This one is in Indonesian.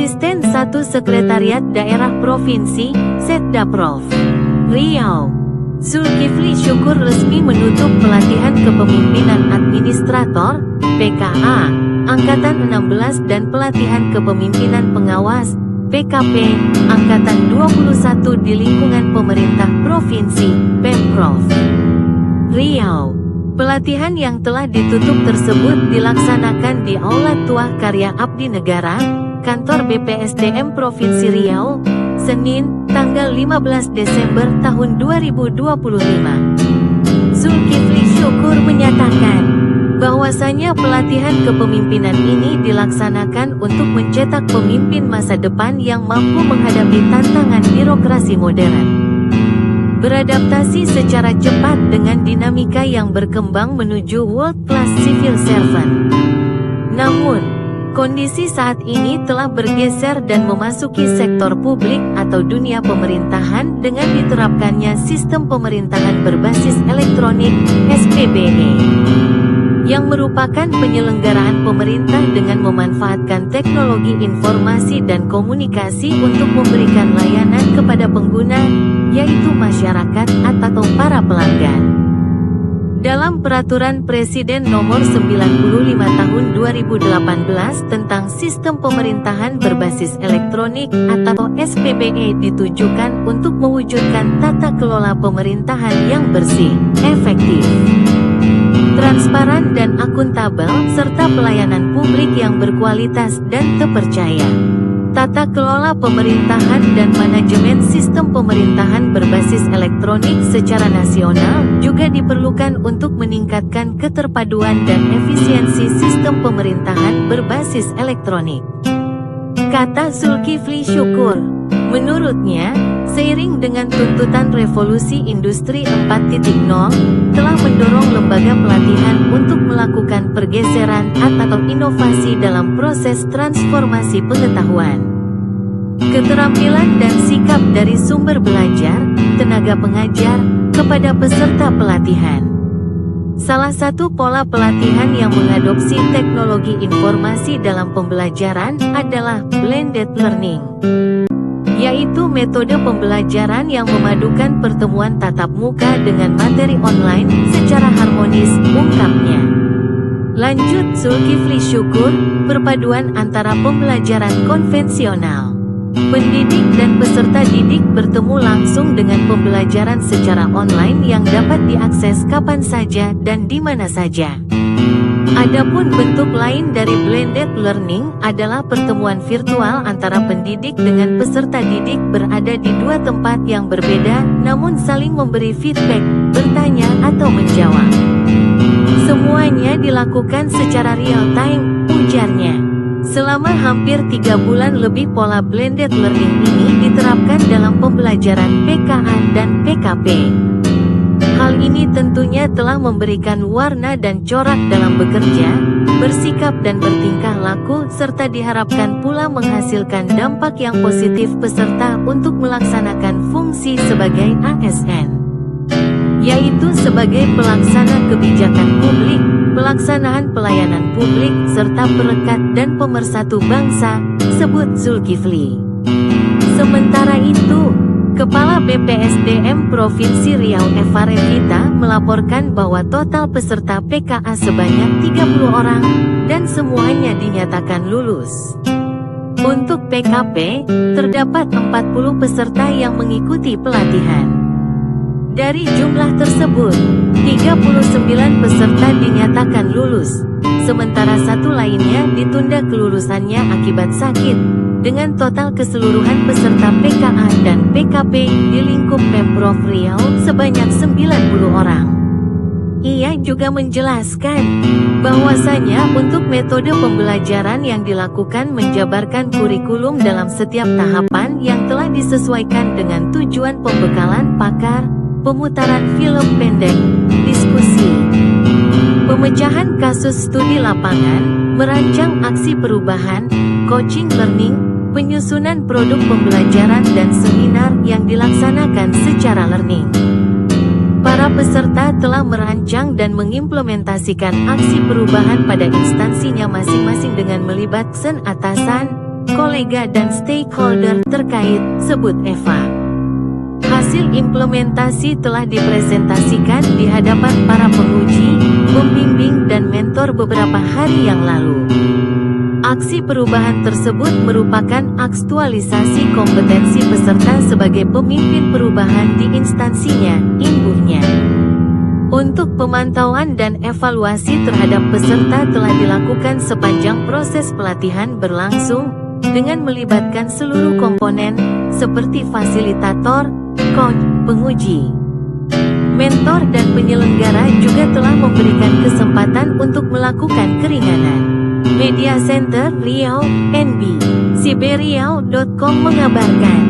Asisten 1 Sekretariat Daerah Provinsi, Setdaprov Riau, Zulkifli Syukur resmi menutup pelatihan kepemimpinan administrator, PKA, Angkatan 16 dan pelatihan kepemimpinan pengawas, PKP, Angkatan 21 di lingkungan pemerintah Provinsi, Pemprov Riau. Pelatihan yang telah ditutup tersebut dilaksanakan di Aula Tuah Karya Abdi Negara, Kantor BPSDM Provinsi Riau, Senin, tanggal 15 Desember tahun 2025. Zulkifli Syukur menyatakan bahwasanya pelatihan kepemimpinan ini dilaksanakan untuk mencetak pemimpin masa depan yang mampu menghadapi tantangan birokrasi modern, beradaptasi secara cepat dengan dinamika yang berkembang menuju world class civil servant. Namun, kondisi saat ini telah bergeser dan memasuki sektor publik atau dunia pemerintahan dengan diterapkannya sistem pemerintahan berbasis elektronik, SPBE, yang merupakan penyelenggaraan pemerintah dengan memanfaatkan teknologi informasi dan komunikasi untuk memberikan layanan kepada pengguna, yaitu masyarakat atau para pelanggan. Dalam Peraturan Presiden Nomor 95 Tahun 2018 tentang Sistem Pemerintahan Berbasis Elektronik atau SPBE ditujukan untuk mewujudkan tata kelola pemerintahan yang bersih, efektif, transparan dan akuntabel, serta pelayanan publik yang berkualitas dan terpercaya. Tata kelola pemerintahan dan manajemen sistem pemerintahan berbasis elektronik secara nasional juga diperlukan untuk meningkatkan keterpaduan dan efisiensi sistem pemerintahan berbasis elektronik, kata Zulkifli Syukur. Menurutnya, seiring dengan tuntutan revolusi industri 4.0 telah mendorong lembaga pelatihan untuk melakukan pergeseran atau inovasi dalam proses transformasi pengetahuan, keterampilan dan sikap dari sumber belajar, tenaga pengajar, kepada peserta pelatihan. Salah satu pola pelatihan yang mengadopsi teknologi informasi dalam pembelajaran adalah blended learning, yaitu metode pembelajaran yang memadukan pertemuan tatap muka dengan materi online secara harmonis, ungkapnya. Lanjut Zulkifli Syukur, perpaduan antara pembelajaran konvensional, pendidik dan peserta didik bertemu langsung dengan pembelajaran secara online yang dapat diakses kapan saja dan di mana saja. Adapun bentuk lain dari blended learning adalah pertemuan virtual antara pendidik dengan peserta didik berada di dua tempat yang berbeda namun saling memberi feedback, bertanya atau menjawab. Semuanya dilakukan secara real time, ujarnya. Selama hampir 3 bulan lebih pola blended learning ini diterapkan dalam pembelajaran PKA dan PKP. Hal ini tentunya telah memberikan warna dan corak dalam bekerja, bersikap dan bertingkah laku serta diharapkan pula menghasilkan dampak yang positif peserta untuk melaksanakan fungsi sebagai ASN, yaitu sebagai pelaksana kebijakan publik, pelaksanaan pelayanan publik serta perekat dan pemersatu bangsa, sebut Zulkifli. Sementara itu, Kepala BPSDM Provinsi Riau Eva Revita melaporkan bahwa total peserta PKA sebanyak 30 orang dan semuanya dinyatakan lulus. Untuk PKP, terdapat 40 peserta yang mengikuti pelatihan. Dari jumlah tersebut, 39 peserta dinyatakan lulus, sementara satu lainnya ditunda kelulusannya akibat sakit. Dengan total keseluruhan peserta PKA dan PKP di lingkup Pemprov Riau sebanyak 90 orang. Ia juga menjelaskan bahwasanya untuk metode pembelajaran yang dilakukan menjabarkan kurikulum dalam setiap tahapan yang telah disesuaikan dengan tujuan pembekalan pakar, pemutaran film pendek, diskusi, pemecahan kasus studi lapangan, merancang aksi perubahan, coaching learning, penyusunan produk pembelajaran dan seminar yang dilaksanakan secara learning. Para peserta telah merancang dan mengimplementasikan aksi perubahan pada instansinya masing-masing dengan melibatkan atasan, kolega dan stakeholder terkait, sebut Eva. Hasil implementasi telah dipresentasikan di hadapan para penguji, pembimbing dan mentor beberapa hari yang lalu. Aksi perubahan tersebut merupakan aktualisasi kompetensi peserta sebagai pemimpin perubahan di instansinya, imbuhnya. Untuk pemantauan dan evaluasi terhadap peserta telah dilakukan sepanjang proses pelatihan berlangsung, dengan melibatkan seluruh komponen, seperti fasilitator, coach, penguji, mentor dan penyelenggara juga telah memberikan kesempatan untuk melakukan keringanan. Media Center Riau, NB, Siberiau.com mengabarkan.